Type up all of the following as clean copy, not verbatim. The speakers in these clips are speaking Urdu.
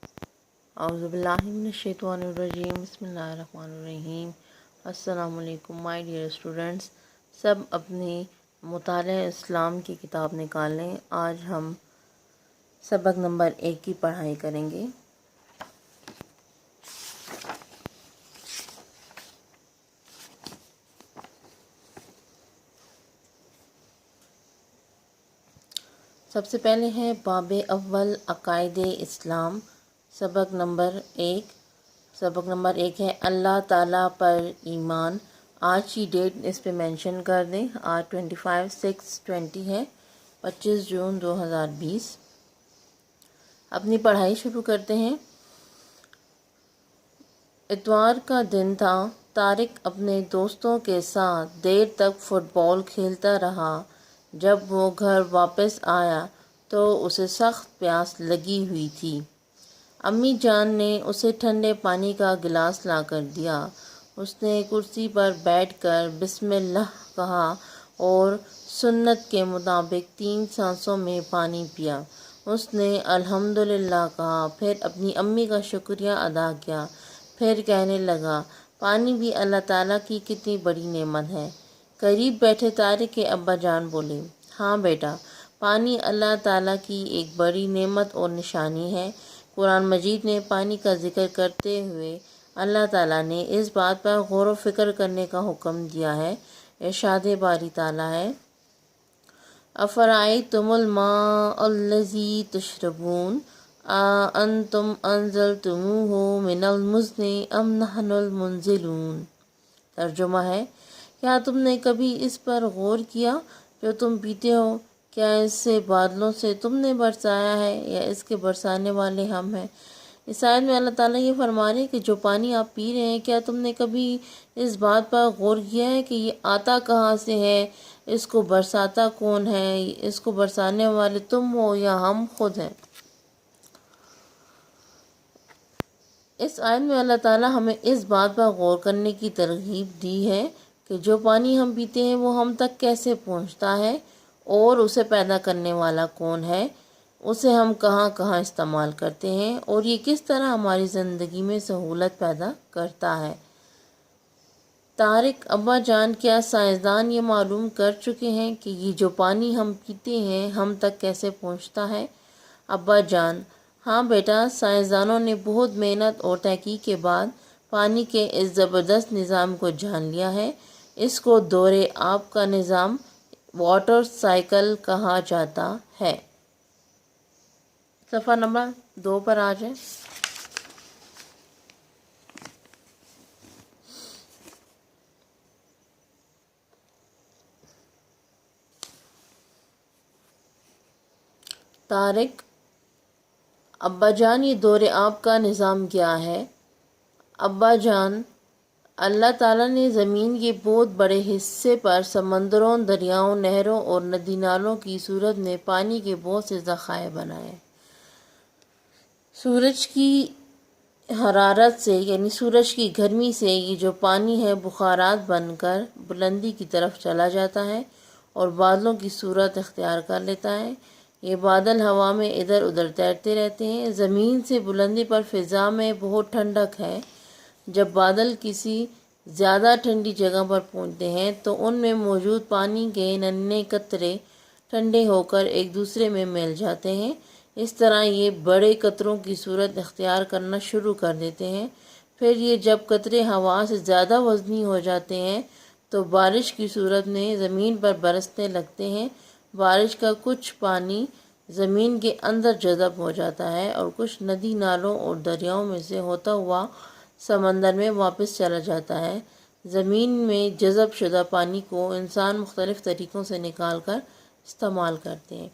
اعوذ باللہ من الشیطان الرجیم، بسم اللہ الرحمن الرحیم۔ السلام علیکم مائی ڈیئر اسٹوڈنٹس، سب اپنی مطالعہ اسلام کی کتاب نکالیں۔ آج ہم سبق نمبر 1 کی پڑھائی کریں گے۔ سب سے پہلے ہے باب اول عقائد اسلام، سبق نمبر 1 ہے اللہ تعالیٰ پر ایمان۔ آج کی ڈیٹ اس پہ مینشن کر دیں، آج 25/6/20 ہے، 25 جون 2020۔ اپنی پڑھائی شروع کرتے ہیں۔ اتوار کا دن تھا۔ طارق اپنے دوستوں کے ساتھ دیر تک فٹ بال کھیلتا رہا۔ جب وہ گھر واپس آیا تو اسے سخت پیاس لگی ہوئی تھی۔ امی جان نے اسے ٹھنڈے پانی کا گلاس لا کر دیا۔ اس نے کرسی پر بیٹھ کر بسم اللہ کہا اور سنت کے مطابق 3 سانسوں میں پانی پیا۔ اس نے الحمدللہ کہا، پھر اپنی امی کا شکریہ ادا کیا، پھر کہنے لگا، پانی بھی اللہ تعالیٰ کی کتنی بڑی نعمت ہے۔ قریب بیٹھے طارق کے ابا جان بولے، ہاں بیٹا، پانی اللہ تعالیٰ کی ایک بڑی نعمت اور نشانی ہے۔ قرآن مجید نے پانی کا ذکر کرتے ہوئے اللہ تعالیٰ نے اس بات پر غور و فکر کرنے کا حکم دیا ہے۔ ارشاد باری تعالیٰ ہے، افرأیتم الماء الذی تشربون اانتم انزلتموہ من المزن ام نحن المنزلون۔ ترجمہ ہے، کیا تم نے کبھی اس پر غور کیا جو تم پیتے ہو؟ کیا اس سے بادلوں سے تم نے برسایا ہے یا اس کے برسانے والے ہم ہیں؟ اس آیت میں اللہ تعالیٰ یہ فرما رہے ہیں کہ جو پانی آپ پی رہے ہیں، کیا تم نے کبھی اس بات پر غور کیا ہے کہ یہ آتا کہاں سے ہے، اس کو برساتا کون ہے، اس کو برسانے والے تم ہو یا ہم خود ہیں؟ اس آیت میں اللہ تعالیٰ ہمیں اس بات پر غور کرنے کی ترغیب دی ہے کہ جو پانی ہم پیتے ہیں وہ ہم تک کیسے پہنچتا ہے اور اسے پیدا کرنے والا کون ہے، اسے ہم کہاں کہاں استعمال کرتے ہیں اور یہ کس طرح ہماری زندگی میں سہولت پیدا کرتا ہے۔ طارق ابا جان، کیا سائنسدان یہ معلوم کر چکے ہیں کہ یہ جو پانی ہم پیتے ہیں ہم تک کیسے پہنچتا ہے؟ ابا جان، ہاں بیٹا، سائنسدانوں نے بہت محنت اور تحقیق کے بعد پانی کے اس زبردست نظام کو جان لیا ہے۔ اس کو دور آب کا نظام، واٹر سائیکل کہا جاتا ہے۔ صفحہ نمبر 2 پر آ جائیں۔ طارق ابا جان، یہ دور آب کا نظام کیا ہے؟ ابا جان، اللہ تعالیٰ نے زمین کے بہت بڑے حصے پر سمندروں، دریاؤں، نہروں اور ندی نالوں کی صورت میں پانی کے بہت سے ذخائر بنائے۔ سورج کی حرارت سے یعنی سورج کی گرمی سے یہ جو پانی ہے بخارات بن کر بلندی کی طرف چلا جاتا ہے اور بادلوں کی صورت اختیار کر لیتا ہے۔ یہ بادل ہوا میں ادھر ادھر تیرتے رہتے ہیں۔ زمین سے بلندی پر فضا میں بہت ٹھنڈک ہے۔ جب بادل کسی زیادہ ٹھنڈی جگہ پر پہنچتے ہیں تو ان میں موجود پانی کے ننھے قطرے ٹھنڈے ہو کر ایک دوسرے میں مل جاتے ہیں۔ اس طرح یہ بڑے قطروں کی صورت اختیار کرنا شروع کر دیتے ہیں۔ پھر یہ جب قطرے ہوا سے زیادہ وزنی ہو جاتے ہیں تو بارش کی صورت میں زمین پر برسنے لگتے ہیں۔ بارش کا کچھ پانی زمین کے اندر جذب ہو جاتا ہے اور کچھ ندی نالوں اور دریاؤں میں سے ہوتا ہوا سمندر میں واپس چلا جاتا ہے۔ زمین میں جذب شدہ پانی کو انسان مختلف طریقوں سے نکال کر استعمال کرتے ہیں۔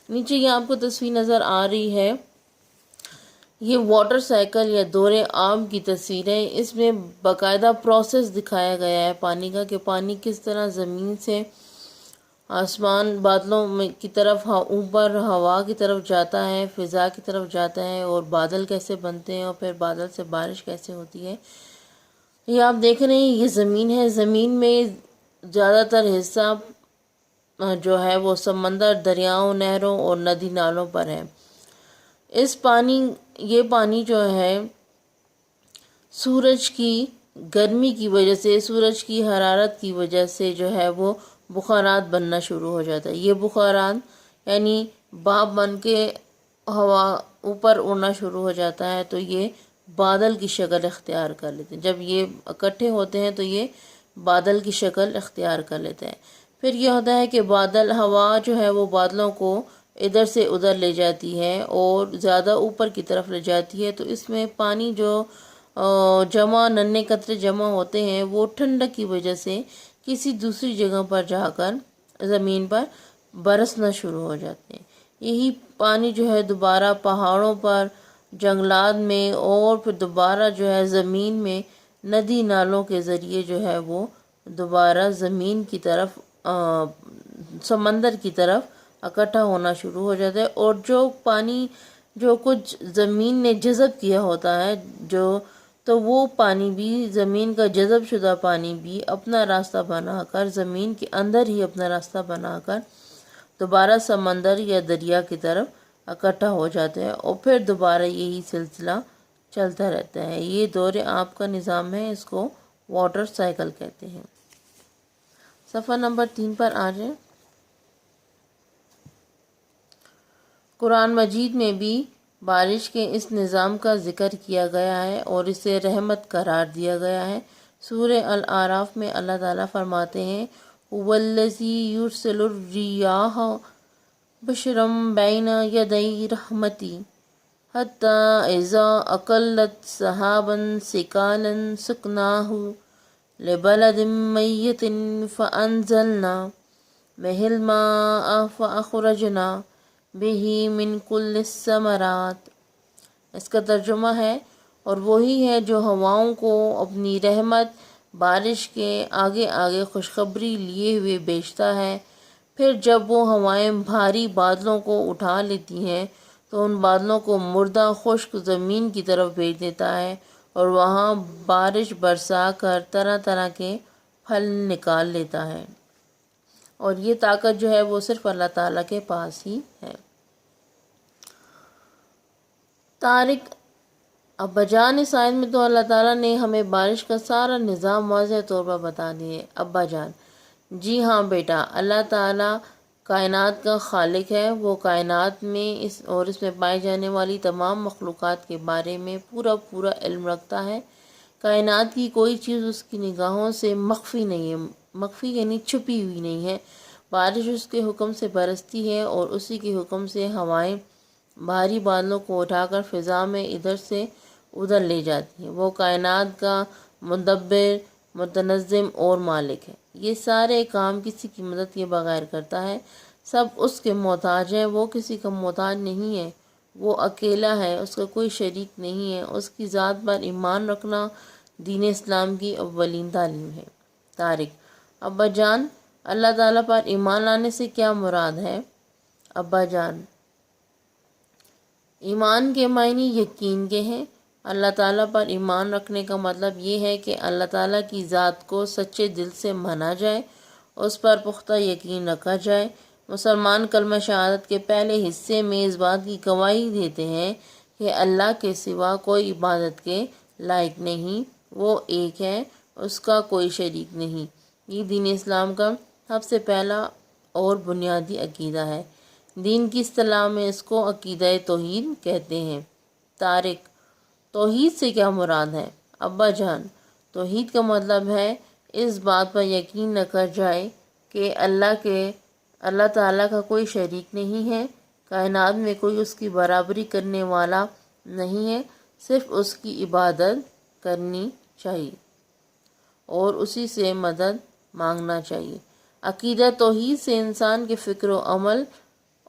نیچے یہ آپ کو تصویر نظر آ رہی ہے، یہ واٹر سائیکل یا دور آب کی تصویر ہے۔ اس میں باقاعدہ پروسیس دکھایا گیا ہے پانی کا، کہ پانی کس طرح زمین سے آسمان بادلوں میں کی طرف اوپر ہوا کی طرف جاتا ہے، فضا کی طرف جاتا ہے اور بادل کیسے بنتے ہیں اور پھر بادل سے بارش کیسے ہوتی ہے۔ یہ آپ دیکھ رہے ہیں، یہ زمین ہے۔ زمین میں زیادہ تر حصہ جو ہے وہ سمندر، دریاؤں، نہروں اور ندی نالوں پر ہے۔ یہ پانی جو ہے سورج کی گرمی کی وجہ سے، سورج کی حرارت کی وجہ سے جو ہے وہ بخارات بننا شروع ہو جاتا ہے۔ یہ بخارات یعنی بھاپ بن کے ہوا اوپر اڑنا شروع ہو جاتا ہے تو یہ بادل کی شکل اختیار کر لیتے ہیں۔ جب یہ اکٹھے ہوتے ہیں تو یہ بادل کی شکل اختیار کر لیتے ہیں۔ پھر یہ ہوتا ہے کہ ہوا جو ہے وہ بادلوں کو ادھر سے ادھر لے جاتی ہے اور زیادہ اوپر کی طرف لے جاتی ہے، تو اس میں پانی جو ننھے قطرے جمع ہوتے ہیں وہ ٹھنڈک کی وجہ سے کسی دوسری جگہ پر جا کر زمین پر برسنا شروع ہو جاتے ہیں۔ یہی پانی جو ہے دوبارہ پہاڑوں پر، جنگلات میں اور پھر دوبارہ جو ہے زمین میں ندی نالوں کے ذریعے جو ہے وہ دوبارہ زمین کی طرف، سمندر کی طرف اکٹھا ہونا شروع ہو جاتا ہے، اور جو پانی جو کچھ زمین نے جذب کیا ہوتا ہے تو وہ پانی بھی، زمین کا جذب شدہ پانی بھی اپنا راستہ بنا کر، زمین کے اندر ہی اپنا راستہ بنا کر دوبارہ سمندر یا دریا کی طرف اکٹھا ہو جاتے ہیں، اور پھر دوبارہ یہی سلسلہ چلتا رہتا ہے۔ یہ دور آپ کا نظام ہے، اس کو واٹر سائیکل کہتے ہیں۔ صفحہ نمبر 3 پر آ جائیں۔ قرآن مجید میں بھی بارش کے اس نظام کا ذکر کیا گیا ہے اور اسے رحمت قرار دیا گیا ہے۔ سورہ الاعراف میں اللہ تعالیٰ فرماتے ہیں هُوَ الَّذِي يُرْسِلُ الرِّيَاحَ بُشْرًا بَيْنَ يَدَيْ رَحْمَتِهِ حَتَّى إِذَا أَقَلَّتْ سَحَابًا ثِقَالًا سُقْنَاهُ لِبَلَدٍ مَّيِّتٍ فَأَنزَلْنَا بِهِ الْمَاءَ فَأَخْرَجْنَا بِهِ مِن كُلِّ الثَّمَرَاتِ۔ اس کا ترجمہ ہے، اور وہی ہے جو ہواؤں کو اپنی رحمت بارش کے آگے آگے خوشخبری لیے ہوئے بھیجتا ہے، پھر جب وہ ہوائیں بھاری بادلوں کو اٹھا لیتی ہیں تو ان بادلوں کو مردہ خشک زمین کی طرف بھیج دیتا ہے، اور وہاں بارش برسا کر طرح طرح کے پھل نکال لیتا ہے، اور یہ طاقت جو ہے وہ صرف اللہ تعالیٰ کے پاس ہی ہے۔ طارق ابا جان، اس آیت میں تو اللہ تعالیٰ نے ہمیں بارش کا سارا نظام واضح طور پر بتا دیے۔ ابا جان: جی ہاں بیٹا، اللہ تعالیٰ کائنات کا خالق ہے، وہ کائنات میں اس میں پائی جانے والی تمام مخلوقات کے بارے میں پورا علم رکھتا ہے۔ کائنات کی کوئی چیز اس کی نگاہوں سے مخفی نہیں ہے، مخفی یعنی چھپی ہوئی نہیں ہے۔ بارش اس کے حکم سے برستی ہے اور اسی کے حکم سے ہوائیں بھاری بادلوں کو اٹھا کر فضا میں ادھر سے ادھر لے جاتی ہیں۔ وہ کائنات کا مدبر، متنظم اور مالک ہے۔ یہ سارے کام کسی کی مدد کے بغیر کرتا ہے، سب اس کے محتاج ہیں، وہ کسی کا محتاج نہیں ہے، وہ اکیلا ہے، اس کا کوئی شریک نہیں ہے۔ اس کی ذات پر ایمان رکھنا دین اسلام کی اولین تعلیم ہے۔ طارق: ابا جان، اللہ تعالیٰ پر ایمان لانے سے کیا مراد ہے؟ ابا جان: ایمان کے معنی یقین کے ہیں۔ اللہ تعالیٰ پر ایمان رکھنے کا مطلب یہ ہے کہ اللہ تعالیٰ کی ذات کو سچے دل سے مانا جائے، اس پر پختہ یقین رکھا جائے۔ مسلمان کلمہ شہادت کے پہلے حصے میں اس بات کی گواہی دیتے ہیں کہ اللہ کے سوا کوئی عبادت کے لائق نہیں، وہ ایک ہے، اس کا کوئی شریک نہیں۔ یہ دین اسلام کا سب سے پہلا اور بنیادی عقیدہ ہے۔ دین کی اصطلاح میں اس کو عقیدہ توحید کہتے ہیں۔ طارق: توحید سے کیا مراد ہے؟ ابا جان: توحید کا مطلب ہے اس بات پر یقین رکھا جائے کہ اللہ تعالیٰ کا کوئی شریک نہیں ہے، کائنات میں کوئی اس کی برابری کرنے والا نہیں ہے، صرف اس کی عبادت کرنی چاہیے اور اسی سے مدد مانگنا چاہیے۔ عقیدہ توحید سے انسان کے فکر و عمل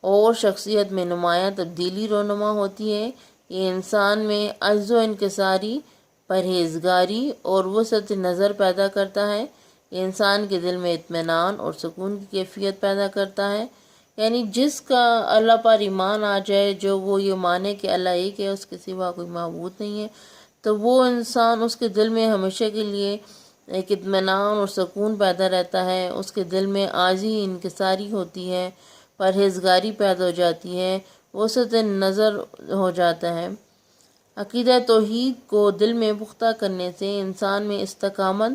اور شخصیت میں نمایاں تبدیلی رونما ہوتی ہے۔ یہ انسان میں عجز و انکساری، پرہیزگاری اور وسعت نظر پیدا کرتا ہے۔ یہ انسان کے دل میں اطمینان اور سکون کی کیفیت پیدا کرتا ہے۔ یعنی جس کا اللہ پر ایمان آ جائے، جو وہ یہ مانے کہ اللہ ایک ہے، اس کے سوا کوئی معبود نہیں ہے، تو وہ انسان، اس کے دل میں ہمیشہ کے لیے ایک اطمینان اور سکون پیدا رہتا ہے۔ اس کے دل میں عاجزی، انکساری ہوتی ہے، پرہیزگاری پیدا ہو جاتی ہے، وسعت نظر ہو جاتا ہے۔ عقیدہ توحید کو دل میں پختہ کرنے سے انسان میں استقامت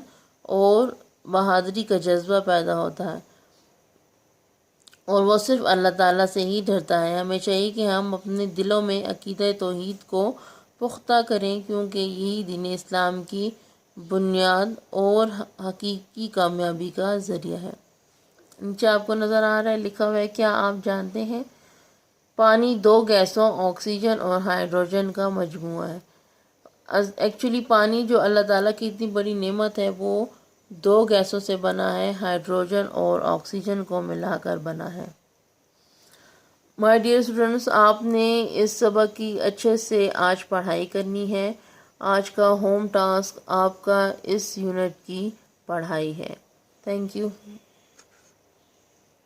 اور بہادری کا جذبہ پیدا ہوتا ہے اور وہ صرف اللہ تعالیٰ سے ہی ڈرتا ہے۔ ہمیں چاہیے کہ ہم اپنے دلوں میں عقیدہ توحید کو پختہ کریں، کیونکہ یہی دین اسلام کی بنیاد اور حقیقی کامیابی کا ذریعہ ہے۔ نیچے آپ کو نظر آ رہا ہے لکھا ہوا ہے، کیا آپ جانتے ہیں پانی 2 گیسوں آکسیجن اور ہائیڈروجن کا مجموعہ ہے۔ ایکچولی پانی جو اللہ تعالیٰ کی اتنی بڑی نعمت ہے وہ 2 گیسوں سے بنا ہے، ہائیڈروجن اور آکسیجن کو ملا کر بنا ہے۔ مائی ڈیئر اسٹوڈنٹس، آپ نے اس سبق کی اچھے سے آج پڑھائی کرنی ہے۔ آج کا ہوم ٹاسک آپ کا اس یونٹ کی پڑھائی ہے۔ Thank you.